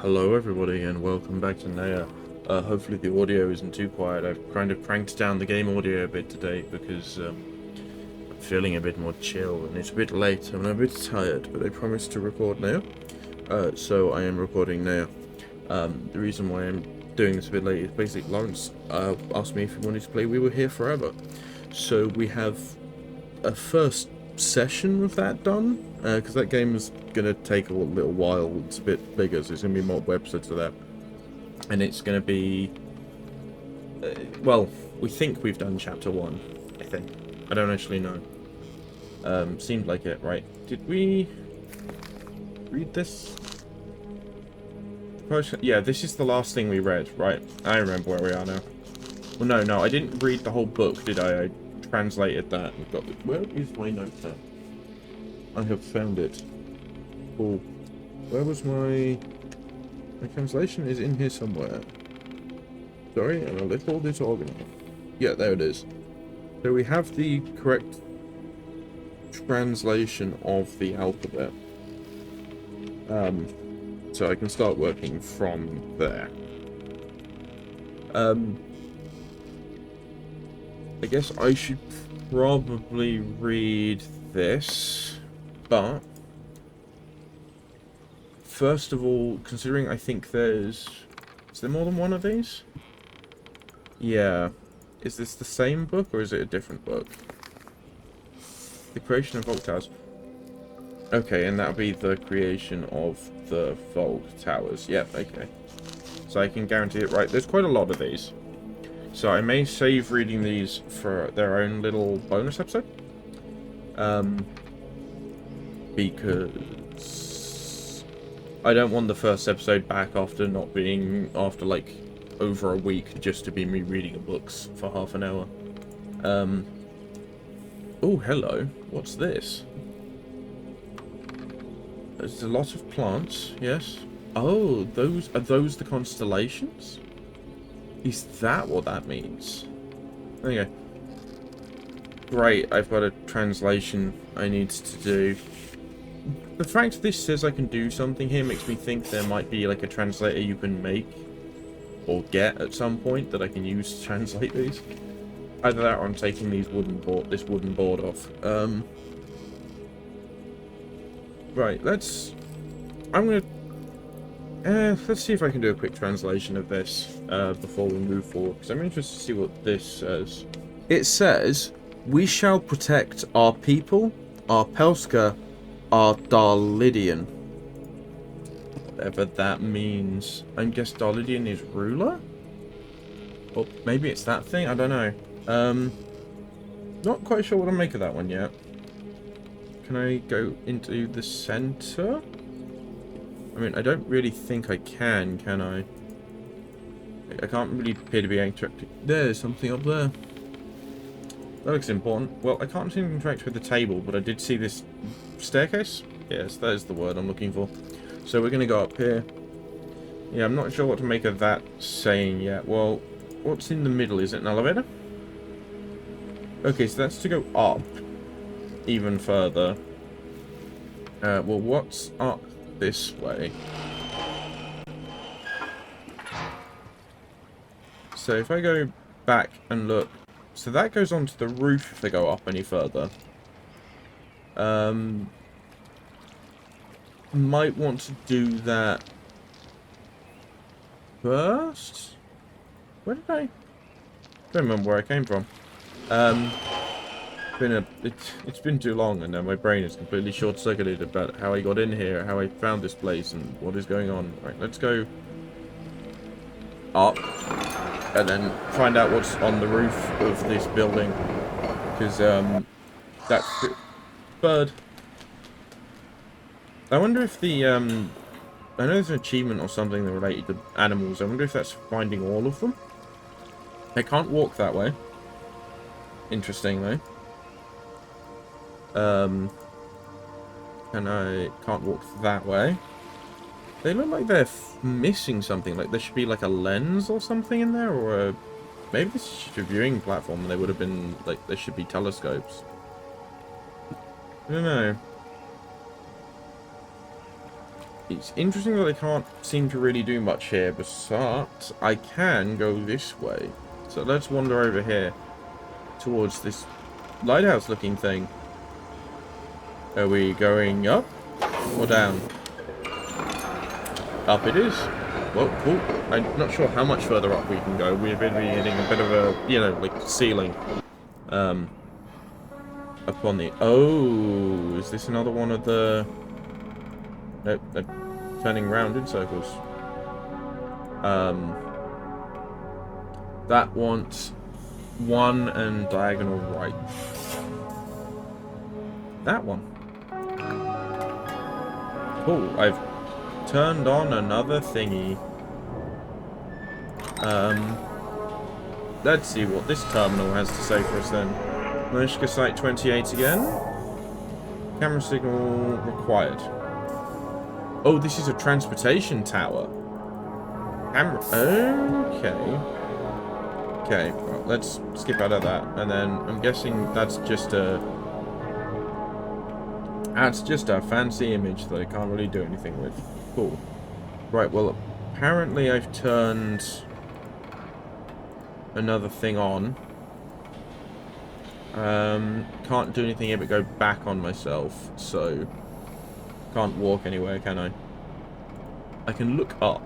Hello everybody and welcome back to Neyyah. Hopefully the audio isn't too quiet. I've kind of cranked down the game audio a bit today because I'm feeling a bit more chill and it's a bit late and I'm a bit tired, but I promised to record Neyyah. So I am recording Neyyah. The reason why I'm doing this a bit late is basically Lawrence asked me if he wanted to play We Were Here Forever. So we have a first session of that done, because that game is gonna take a little while. It's a bit bigger, so it's gonna be multiple episodes of that, and it's gonna be well, we think we've done chapter 1. I think I don't actually know. Seemed like it, right? Did we read this? Yeah, this is the last thing we read, right? I remember where we are now. Well, no, I didn't read the whole book, did I translated that and got it. Where is my notepad? I have found it. Oh, where was my translation? Is in here somewhere. Sorry, I'm a little disorganized. Yeah, there it is. So we have the correct translation of the alphabet. So I can start working from there. I guess I should probably read this, but first of all, considering I think is there more than one of these? Yeah. Is this the same book or is it a different book? The creation of Vault Towers. Okay, and that'll be the creation of the Vault Towers. Yep, okay. So I can guarantee it, right? There's quite a lot of these. So I may save reading these for their own little bonus episode. Because I don't want the first episode back after like over a week just to be me reading books for half an hour. Oh, hello. What's this? There's a lot of plants, yes. Oh, are those the constellations? Is that what that means? Okay. Great, I've got a translation I need to do. The fact this says I can do something here makes me think there might be like a translator you can make or get at some point that I can use to translate these. Either that or I'm taking this wooden board off. Right, let's see if I can do a quick translation of this before we move forward, because I'm interested to see what this says. It says, "We shall protect our people, our Pelska, our Darlidian." Whatever that means. I guess Darlidian is ruler? Or maybe it's that thing? I don't know. Not quite sure what to make of that one yet. Can I go into the center? I mean, I don't really think I can I? I can't really appear to be interacting. There's something up there. That looks important. Well, I can't seem to interact with the table, but I did see this staircase. Yes, that is the word I'm looking for. So we're going to go up here. Yeah, I'm not sure what to make of that saying yet. Well, what's in the middle? Is it an elevator? Okay, so that's to go up even further. Well, what's up this way? So if I go back and look, so that goes onto the roof if I go up any further. Might want to do that first. Where did I don't remember where I came from. It's been too long, and now my brain is completely short-circuited about how I got in here, how I found this place, and what is going on. Right, let's go up, and then find out what's on the roof of this building, because that's bird. I wonder if the I know there's an achievement or something related to animals. I wonder if that's finding all of them. I can't walk that way. Interestingly. And I can't walk that way. They look like they're missing something. Like there should be like a lens or something in there, or maybe this is just a viewing platform and they would have been like, there should be telescopes. I don't know. It's interesting that I can't seem to really do much here, but I can go this way. So let's wander over here towards this lighthouse-looking thing. Are we going up or down? Up it is. Well, cool. I'm not sure how much further up we can go. We're going to be hitting a bit of a, you know, like, ceiling. Upon the... Oh, is this another one of the... Nope, they're turning round in circles. That wants 1 and diagonal right. That one. Cool, I've turned on another thingy. Let's see what this terminal has to say for us then. Pelska Site 28 again. Camera signal required. Oh, this is a transportation tower. Camera. Okay. Okay, well, let's skip out of that. And then I'm guessing that's just a... That's just a fancy image that I can't really do anything with. Cool. Right, well, apparently I've turned another thing on. Can't do anything here but go back on myself, so can't walk anywhere, can I? I can look up,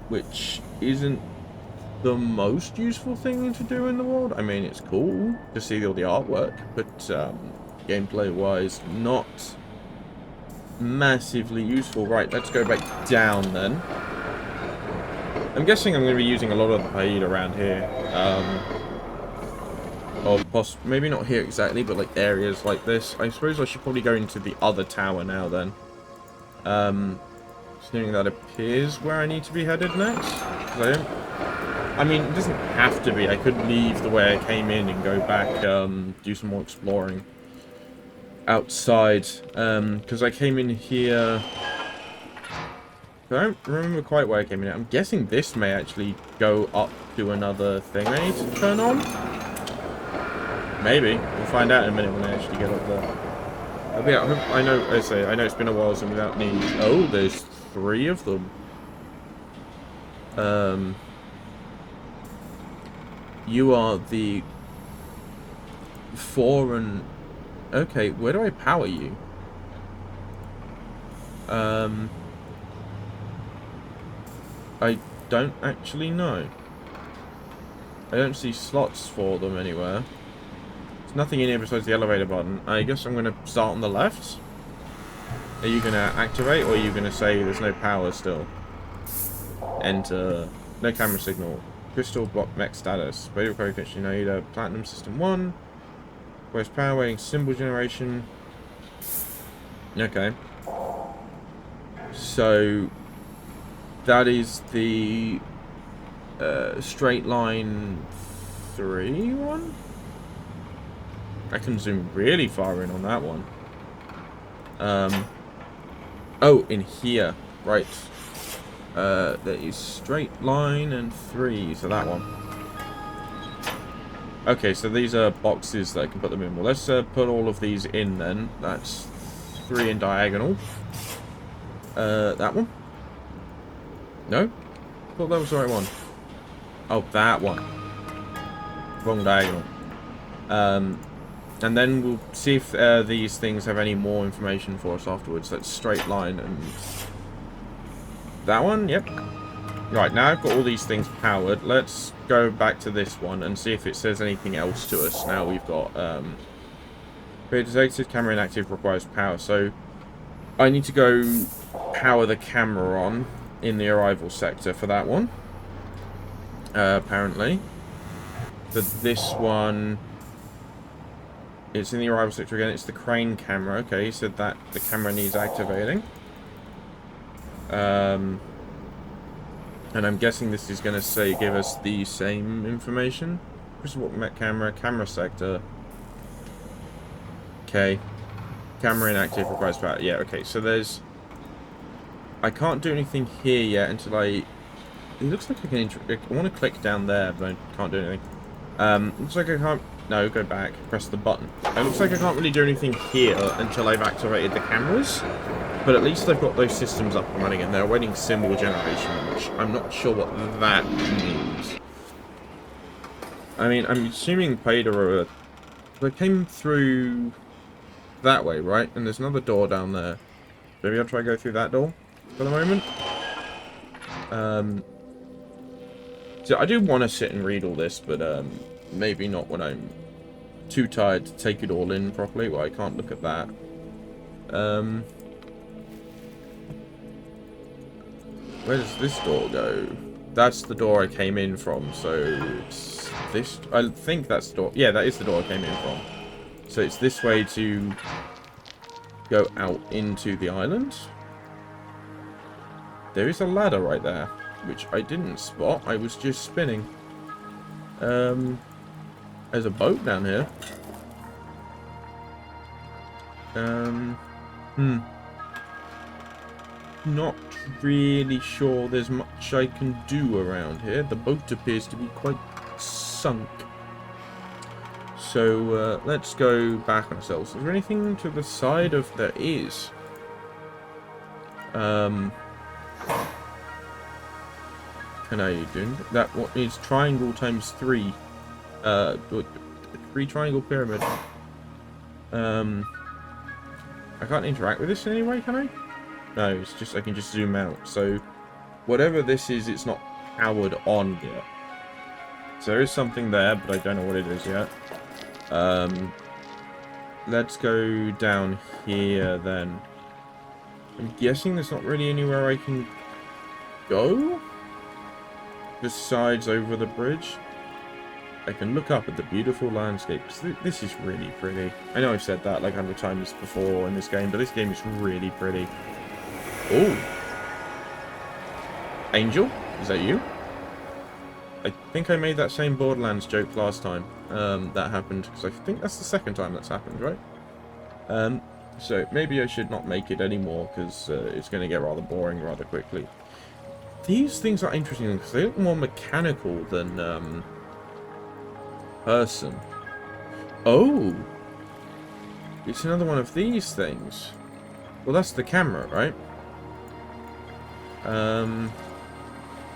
which isn't the most useful thing to do in the world. I mean, it's cool to see all the artwork, but gameplay-wise, not massively useful. Right, let's go back down then. I'm guessing I'm going to be using a lot of the paid around here. Or maybe not here exactly, but like areas like this. I suppose I should probably go into the other tower now then. Assuming that appears where I need to be headed next. I mean, it doesn't have to be. I could leave the way I came in and go back, do some more exploring outside. Because I came in here... I don't remember quite where I came in. I'm guessing this may actually go up to another thing I need to turn on. Maybe. We'll find out in a minute when I actually get up there. But yeah, I know it's been a while since without me. Oh, there's 3 of them. You are the 4 and... Okay, where do I power you? I don't actually know. I don't see slots for them anywhere. There's nothing in here besides the elevator button. I guess I'm going to start on the left. Are you going to activate, or are you going to say there's no power still? Enter. No camera signal. Crystal block mech status. Radio connection. Neyyah. Platinum system 1. Where's power waiting? Symbol generation. Okay. So... that is the straight line 3 one. I can zoom really far in on that one. Oh, in here, right? There is straight line and 3, so that one. Okay, so these are boxes that I can put them in. Well, let's put all of these in then. That's 3 in diagonal. That one. No? I thought that was the right one. Oh, that one. Wrong diagonal. And then we'll see if these things have any more information for us afterwards. That's straight line and... that one? Yep. Right, now I've got all these things powered. Let's go back to this one and see if it says anything else to us. Now we've got... detected, camera inactive, requires power. So, I need to go power the camera on in the arrival sector for that one. Apparently. For this one... it's in the arrival sector again. It's the crane camera. Okay, he said that the camera needs activating. And I'm guessing this is going to say give us the same information. Crystal Met camera, camera sector. Okay. Camera inactive, requires power. Yeah, okay, so there's... I can't do anything here yet until I... It looks like I can... I want to click down there, but I can't do anything. Looks like I can't... No, go back. Press the button. It looks like I can't really do anything here until I've activated the cameras. But at least they've got those systems up and running, and they're awaiting symbol generation, which I'm not sure what that means. I mean, I'm assuming Paida they came through that way, right? And there's another door down there. Maybe I'll try to go through that door for the moment. So I do want to sit and read all this, but maybe not when I'm too tired to take it all in properly. Well, I can't look at that. Where does this door go? That's the door I came in from, so it's this... I think that's the door... Yeah, that is the door I came in from. So it's this way to go out into the island. There is a ladder right there, which I didn't spot. I was just spinning. There's a boat down here. Not really sure there's much I can do around here. The boat appears to be quite sunk. So, let's go back ourselves. Is there anything to the side of... There is. And how are you doing? That what is triangle times 3. 3 triangle pyramid. I can't interact with this in any way, can I? No, it's just I can just zoom out. So whatever this is, it's not powered on yet. So there is something there, but I don't know what it is yet. Let's go down here then. I'm guessing there's not really anywhere I can go besides over the bridge. I can look up at the beautiful landscape. This is really pretty. I know I've said that like 100 times before in this game, but this game is really pretty. Oh. Angel? Is that you? I think I made that same Borderlands joke last time that happened, because I think that's the second time that's happened, right? So maybe I should not make it anymore, because it's going to get rather boring rather quickly. These things are interesting, because they look more mechanical than person. Oh! It's another one of these things. Well, that's the camera, right?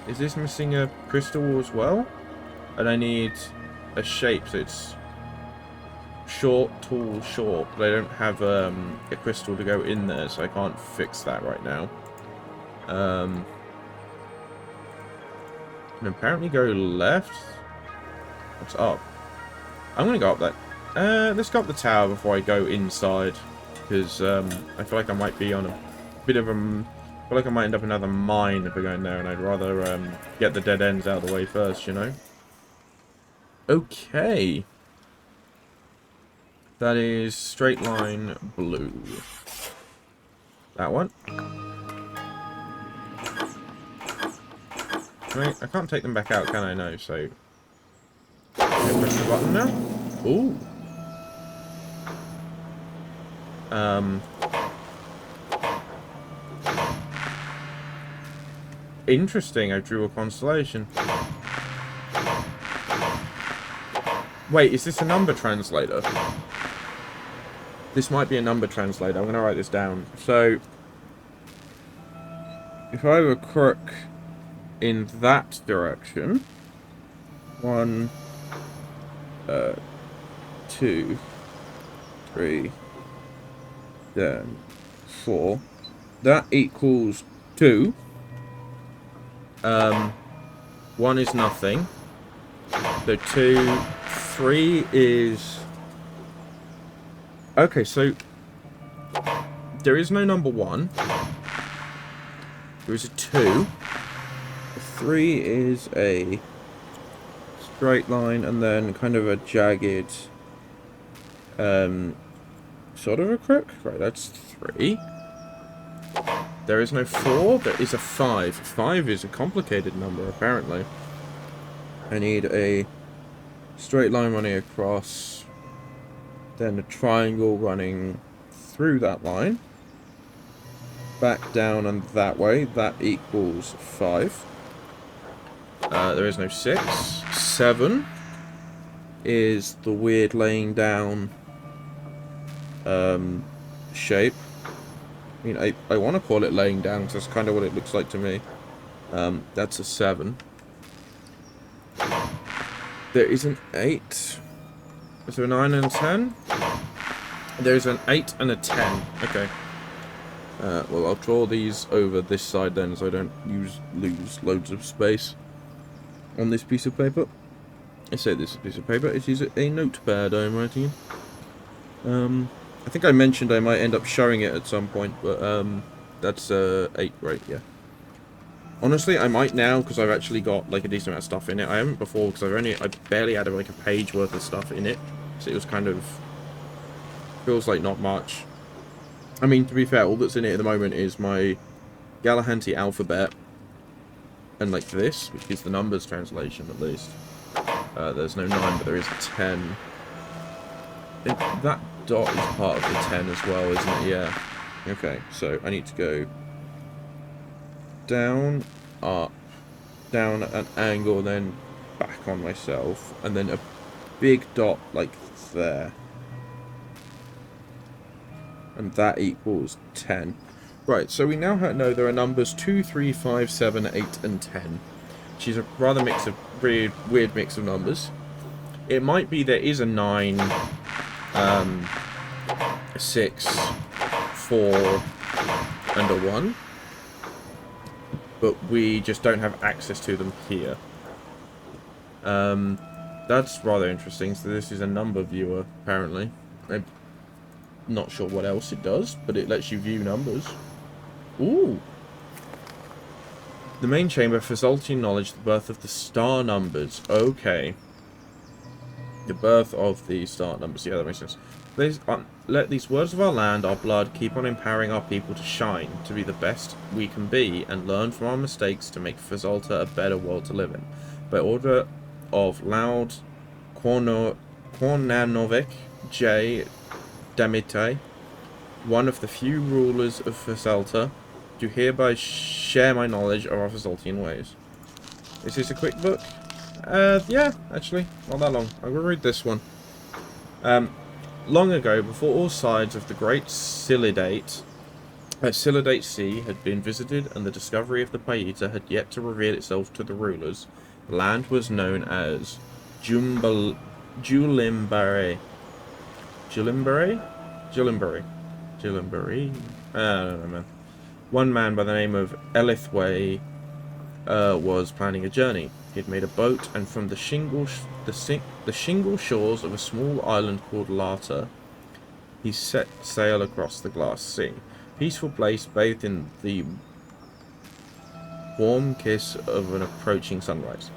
Is this missing a crystal as well? And I need a shape, so it's short, tall, short, but I don't have a crystal to go in there, so I can't fix that right now. Can apparently go left. What's up? I'm gonna go up that. Let's go up the tower before I go inside, because I feel like I might be on a bit of a... I feel like I might end up in another mine if we're going there, and I'd rather get the dead ends out of the way first, you know? Okay. That is straight line blue. That one. I can't take them back out, can I? No, so... Press the button now. Ooh. Interesting, I drew a constellation. Wait, is this a number translator? This might be a number translator. I'm going to write this down. So, if I were crook in that direction, 1, 2, 3, then 4. That equals 2. 1 is nothing. So 2, 3 is... Okay, so there is no number 1. There is a 2. 3 is a straight line, and then kind of a jagged, sort of a crook. Right, that's 3. There is no 4. There is a 5. 5 is a complicated number, apparently. I need a straight line running across, then a triangle running through that line, back down and that way. That equals 5. There is no 6. 7 is the weird laying down shape. I mean, I want to call it laying down, because that's kind of what it looks like to me. That's a 7. There is an 8. Is there a 9 and a 10? There's an 8 and a 10. Okay. Well, I'll draw these over this side then, so I don't lose loads of space on this piece of paper. I say this piece of paper. It is a notepad I'm writing in. I think I mentioned I might end up showing it at some point, but that's 8, right? Yeah. Honestly, I might now, because I've actually got like a decent amount of stuff in it. I haven't before, because I barely had like a page worth of stuff in it, so it was kind of feels like not much. I mean, to be fair, all that's in it at the moment is my Galahanty alphabet, and like this, which is the numbers translation at least. There's no 9, but there is a 10. That dot is part of the 10 as well, isn't it? Yeah. Okay, so I need to go down, up, down at an angle, then back on myself, and then a big dot like there. And that equals 10. Right, so we now know there are numbers 2, 3, 5, 7, 8, and 10. Which is a rather weird mix of numbers. It might be there is a 9, 6, 4, and a 1. But we just don't have access to them here. That's rather interesting. So this is a number viewer, apparently. I'm not sure what else it does, but it lets you view numbers. Ooh! The main chamber, Fazoltian knowledge, the birth of the star numbers. Okay. The birth of the star numbers. Yeah, that makes sense. Let these words of our land, our blood, keep on empowering our people to shine, to be the best we can be, and learn from our mistakes to make Fazolta a better world to live in. By order of Loud Kornanovic J. Damite, one of the few rulers of Fazolta, do hereby share my knowledge of our Fazoltian ways. Is this a quick book? Yeah, actually, not that long. I'm gonna read this one. Long ago, before all sides of the Great Silidate Sea had been visited and the discovery of the Paita had yet to reveal itself to the rulers, the land was known as Julimbare. I don't know, man. One man by the name of Elithway was planning a journey. He had made a boat, and from the shingle shores of a small island called Lata, he set sail across the glass sea. Peaceful place bathed in the warm kiss of an approaching sunrise.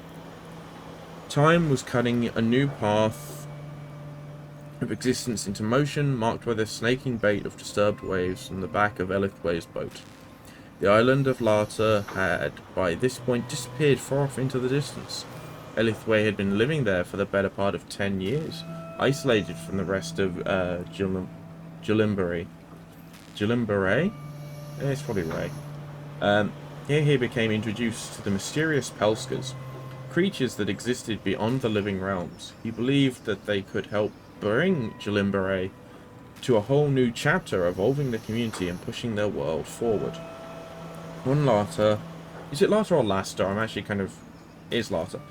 Time was cutting a new path of existence into motion, marked by the snaking bait of disturbed waves from the back of Elithway's boat. The island of Lata had, by this point, disappeared far off into the distance. Elithway had been living there for the better part of 10 years, isolated from the rest of Julimbare. Julimbare? It's probably right. Here he became introduced to the mysterious Pelskas, creatures that existed beyond the living realms. He believed that they could help bring Julimbare to a whole new chapter, evolving the community and pushing their world forward. On Lata, is it Lata or Lasta? I'm actually is Lata.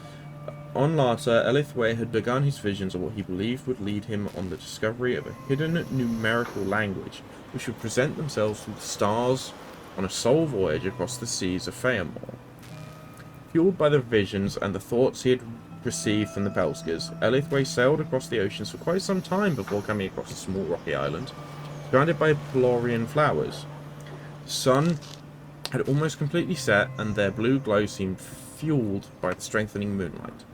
On Lata, Elithway had begun his visions of what he believed would lead him on the discovery of a hidden numerical language, which would present themselves through the stars on a soul voyage across the seas of Feamor. Fueled by the visions and the thoughts he had received from the Pelskas, Elithway sailed across the oceans for quite some time before coming across a small rocky island, surrounded by Pelorian flowers. The sun had almost completely set, and their blue glow seemed fueled by the strengthening moonlight.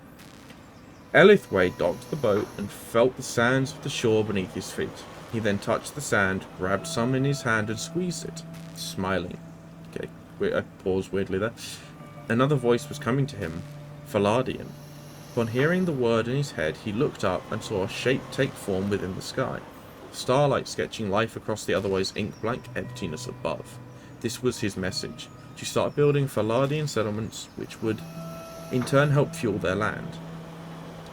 Elithway docked the boat and felt the sands of the shore beneath his feet. He then touched the sand, grabbed some in his hand and squeezed it, smiling. Okay, I paused weirdly there. Another voice was coming to him, Faladian. Upon hearing the word in his head, he looked up and saw a shape take form within the sky, starlight sketching life across the otherwise ink-blank emptiness above. This was his message, to start building Faladian settlements, which would in turn help fuel their land.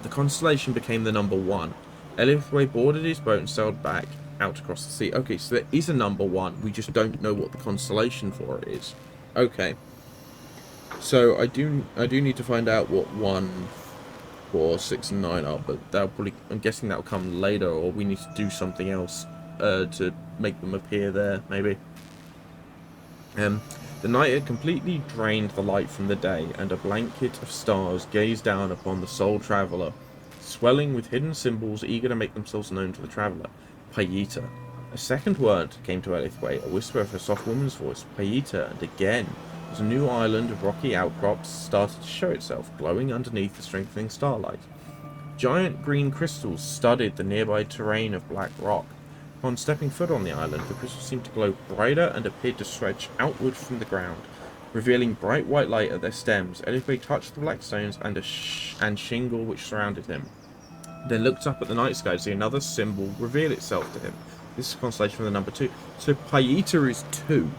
The constellation became the number 1. Elithway boarded his boat and sailed back, out across the sea. Okay, so there is a number 1. We just don't know what the constellation for it is. Okay. So I do need to find out what 1, 4, 6, and 9 are, but that'll probably, I'm guessing that'll come later, or we need to do something else to make them appear there, maybe. The night had completely drained the light from the day, and a blanket of stars gazed down upon the sole traveller, swelling with hidden symbols eager to make themselves known to the traveller. Payita. A second word came to Elithway, a whisper of a soft woman's voice. Payita, and again, as a new island of rocky outcrops started to show itself, glowing underneath the strengthening starlight. Giant green crystals studded the nearby terrain of black rock. Upon stepping foot on the island, the crystals seemed to glow brighter and appeared to stretch outward from the ground, revealing bright white light at their stems. Elithway touched the black stones and shingle which surrounded him, then looked up at the night sky to see another symbol reveal itself to him. This is a constellation from the number 2. So Payita is 2.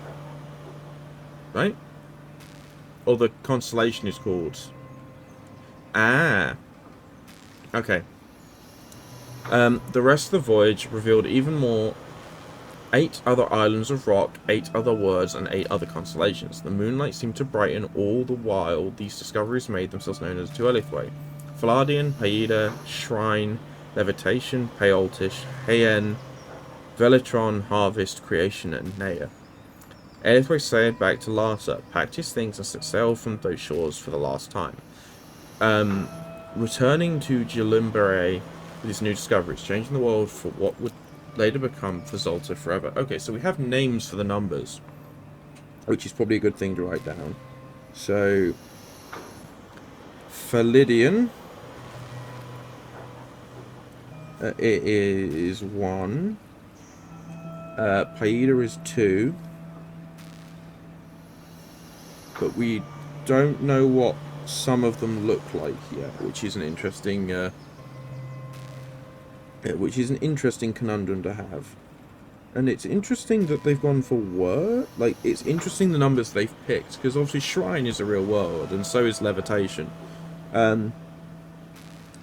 Right? Or the constellation is called... Ah. Okay. The rest of the voyage revealed even more. 8 other islands of rock, 8 other words, and 8 other constellations. The moonlight seemed to brighten all the while these discoveries made themselves known as to Elithway. Faladian, Paida, Shrine, Levitation, Payoltish, Hayen, Velatron, Harvest, Creation, and Neyyah. Elithway sailed back to Larsa, packed his things, and set sail from those shores for the last time. Returning to Jalimbere with his new discoveries, changing the world for what would later become for Zolta forever. Okay, so we have names for the numbers, which is probably a good thing to write down. So, Falidian, it is 1. Paida is 2. But we don't know what some of them look like yet, which is an interesting conundrum to have. And it's interesting that they've gone for word. Like, it's interesting the numbers they've picked, because obviously Shrine is a real word, and so is Levitation. I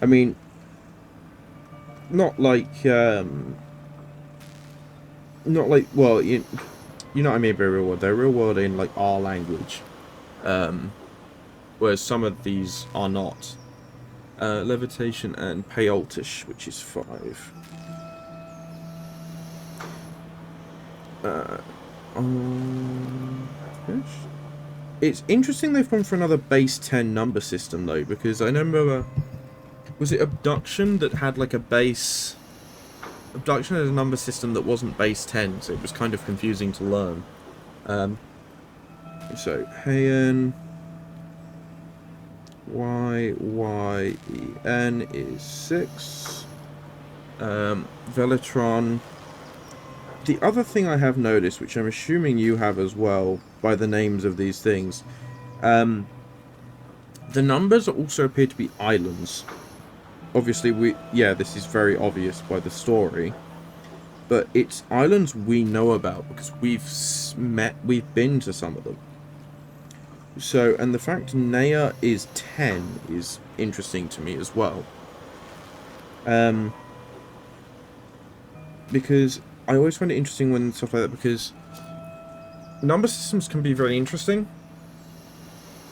mean, not like, well, you know what I mean by real word. They're a real word in, like, our language. Whereas some of these are not. Levitation and Payoltish, which is 5. It's interesting they've gone for another base 10 number system, though, because I remember, was it Abduction that had like a base... Abduction had a number system that wasn't base 10, so it was kind of confusing to learn. So, Hayen, Y-Y-E-N is 6. Velatron. The other thing I have noticed, which I'm assuming you have as well, by the names of these things, the numbers also appear to be islands. Obviously, this is very obvious by the story, but it's islands we know about because we've been to some of them. So, and the fact Neyyah is 10 is interesting to me as well. Because I always find it interesting when stuff like that, because number systems can be very interesting.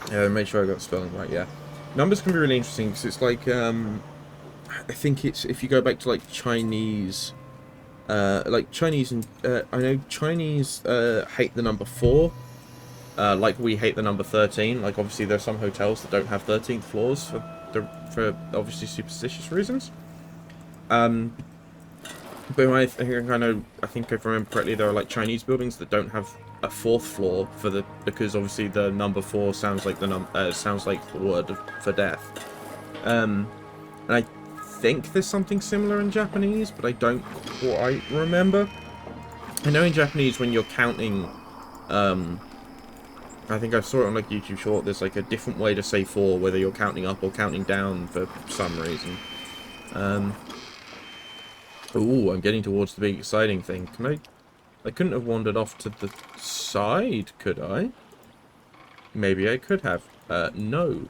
Make sure I got the spelling right, yeah. Numbers can be really interesting because it's like, I think it's, if you go back to like Chinese, and, I know Chinese hate the number 4. Like we hate the number 13. Like obviously there's some hotels that don't have 13th floors for obviously superstitious reasons. But I think if I remember correctly, there are like Chinese buildings that don't have a 4th floor because obviously the number 4 sounds like the word for death. And I think there's something similar in Japanese, but I don't quite remember. I know in Japanese when you're counting, I think I saw it on like YouTube short, there's like a different way to say 4, whether you're counting up or counting down for some reason. Ooh, I'm getting towards the big exciting thing. I couldn't have wandered off to the side, could I? Maybe I could have. No.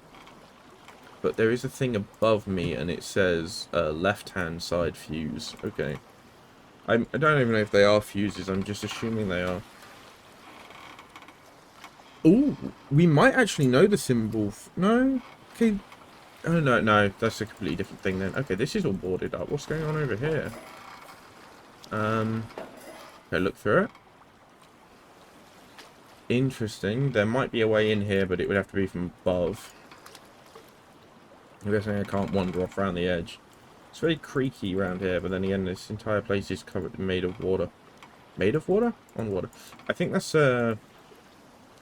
But there is a thing above me and it says left-hand side fuse. Okay. I don't even know if they are fuses. I'm just assuming they are. Ooh, we might actually know the symbol. No? Okay. Oh, no. That's a completely different thing then. Okay, this is all boarded up. What's going on over here? Okay, look through it. Interesting. There might be a way in here, but it would have to be from above. I'm guessing I can't wander off around the edge. It's very creaky around here, but then again, this entire place is covered, made of water. Made of water? On water. I think that's a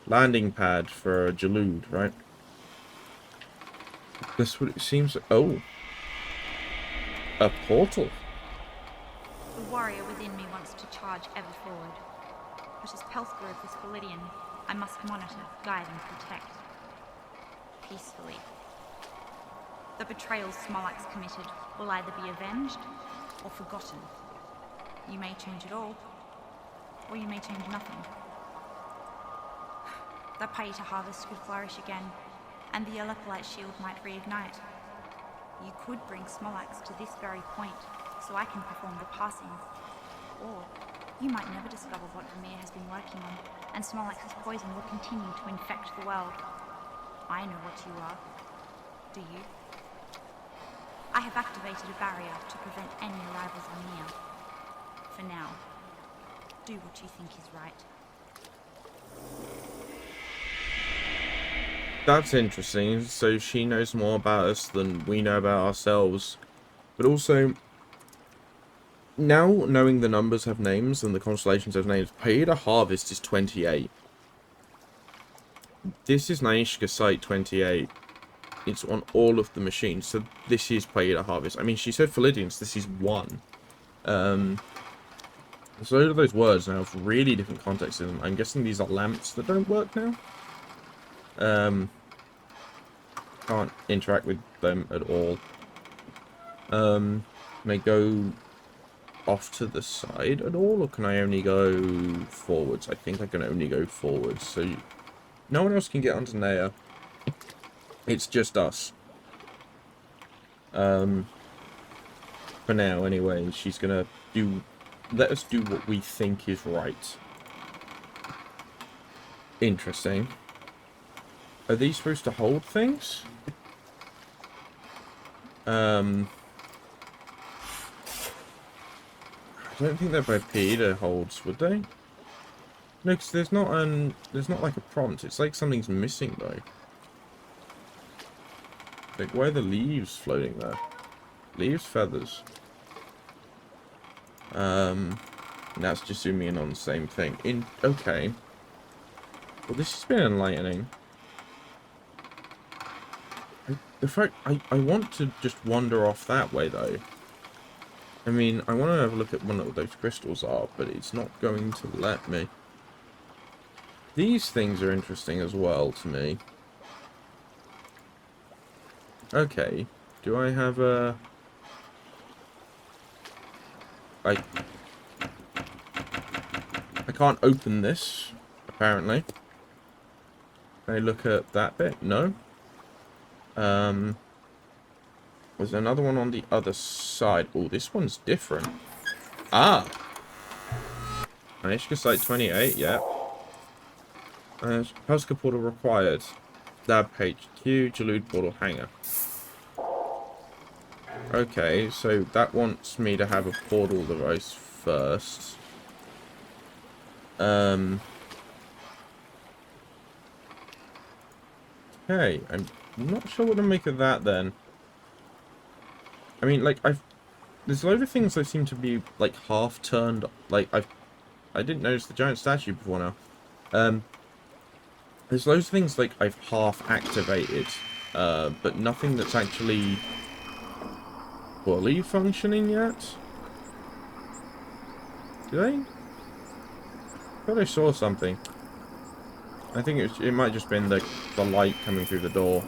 landing pad for a Jalood, right? That's what it seems. Oh. A portal. The warrior within me wants to charge ever forward. But as Pelska of this Validian, I must monitor, guide and protect. Peacefully. The betrayals Smolak's committed will either be avenged or forgotten. You may change it all, or you may change nothing. The Paita harvest could flourish again, and the Ep5 shield might reignite. You could bring Smolax to this very point, so I can perform the passings. Or you might never discover what Vermeer has been working on, and Smolax's poison will continue to infect the world. I know what you are. Do you? I have activated a barrier to prevent any arrivals on Neyyah. For now, do what you think is right. That's interesting. So she knows more about us than we know about ourselves. But also, now knowing the numbers have names and the constellations have names, Paida Harvest is 28. This is Neyyah Site 28. It's on all of the machines. So this is Paida Harvest. I mean, she said Philidians. This is 1. So those words now have really different contexts in them. I'm guessing these are lamps that don't work now. Can't interact with them at all. Can I go off to the side at all, or can I only go forwards? I think I can only go forwards, so no one else can get onto Neyyah. It's just us. For now, anyway. She's gonna let us do what we think is right. Interesting. Are these supposed to hold things? I don't think they're by Peter holds, would they? No, because there's not like a prompt. It's like something's missing though. Like, why are the leaves floating there? Leaves, feathers. That's just zooming in on the same thing. Okay. Well, this has been enlightening. The fact I want to just wander off that way though. I mean, I want to have a look at what those crystals are, but it's not going to let me. These things are interesting as well to me. Okay, do I have a... I can't open this, apparently. Can I look at that bit? No. There's another one on the other side. Oh, this one's different. Ah! Neyyah Site 28, yeah. Pelska portal required. Lab HQ, Jalood portal hangar. Okay, so that wants me to have a portal device first. Okay, I'm not sure what to make of that then. I mean, like, there's a load of things that seem to be, like, half turned, like, I didn't notice the giant statue before now. There's loads of things, like, I've half activated, but nothing that's actually fully functioning yet. Did I? I thought I saw something. I think it might just been the light coming through the door.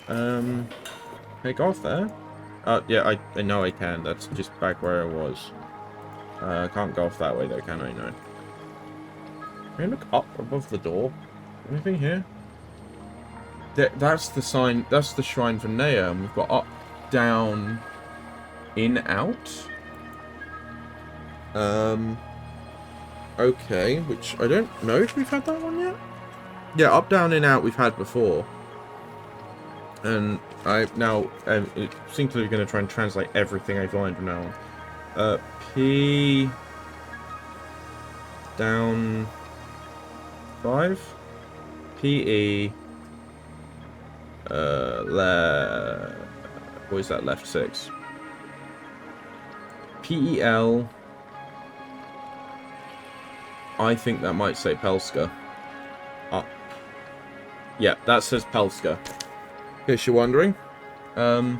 Can I go off there? Yeah, I know I can. That's just back where I was. I can't go off that way though, can I? No. Can I look up above the door? Anything here? That's the sign. That's the shrine for Neyyah, and we've got up, down, in, out. Okay, which I don't know if we've had that one yet. Yeah, up, down, in, out we've had before. And it seems to be going to try and translate everything I've learned from now on. P down 5, PE what is that, left 6? PEL, I think that might say Pelska. Up. Yeah, that says Pelska. In case you're wondering. And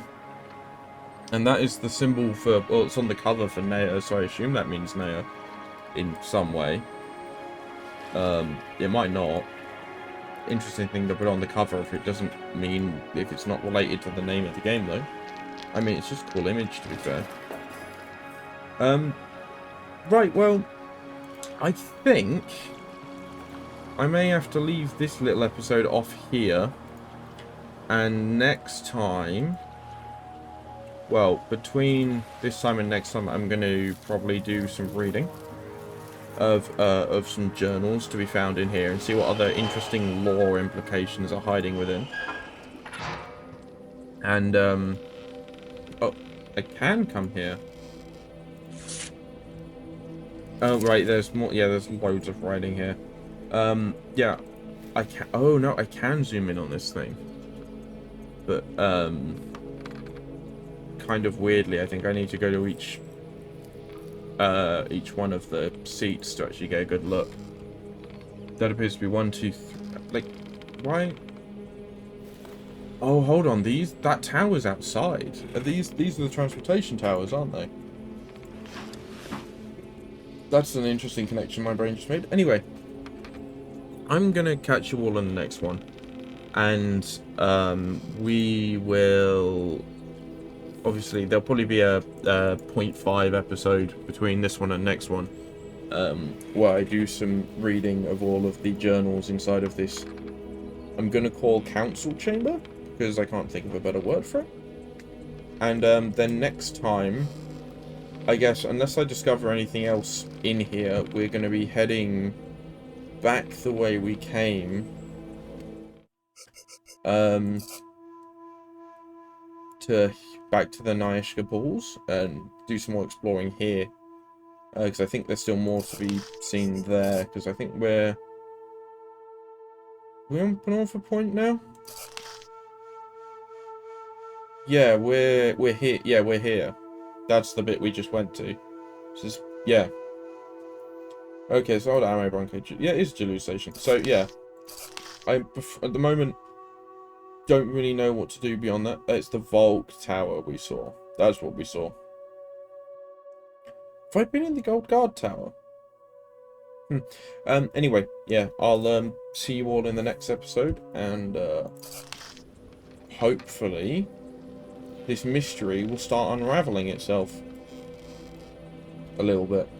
that is the symbol for, well, it's on the cover for Neyyah, so I assume that means Neyyah in some way. It might not. Interesting thing to put on the cover if it doesn't mean, if it's not related to the name of the game, though. I mean, it's just a cool image, to be fair. Right, well, I think I may have to leave this little episode off here. And next time, well, between this time and next time, I'm going to probably do some reading of some journals to be found in here and see what other interesting lore implications are hiding within. And, oh, I can come here. Oh, right, there's more, yeah, there's loads of writing here. Yeah, I can, oh no, I can zoom in on this thing. But, kind of weirdly, I think I need to go to each one of the seats to actually get a good look. That appears to be 1, 2, 3, like, why? Oh, hold on, that tower's outside. These are the transportation towers, aren't they? That's an interesting connection my brain just made. Anyway, I'm gonna catch you all in the next one. And, we will... Obviously, there'll probably be a 0.5 episode between this one and next one. Where I do some reading of all of the journals inside of this. I'm gonna call council chamber, because I can't think of a better word for it. And, then next time, I guess, unless I discover anything else in here, we're gonna be heading back the way we came. Back to the Neyyah pools and do some more exploring here. Because I think there's still more to be seen there. Because I think we're on North Point now. Yeah, we're here. Yeah, we're here. That's the bit we just went to. Just, yeah. Okay, so hold on, ammo broncho. Yeah, it is Jaloo Station. So yeah, at the moment don't really know what to do beyond that. It's the Volk Tower we saw. That's what we saw. Have I been in the Gold Guard Tower? Anyway, yeah, I'll see you all in the next episode, and hopefully this mystery will start unraveling itself a little bit.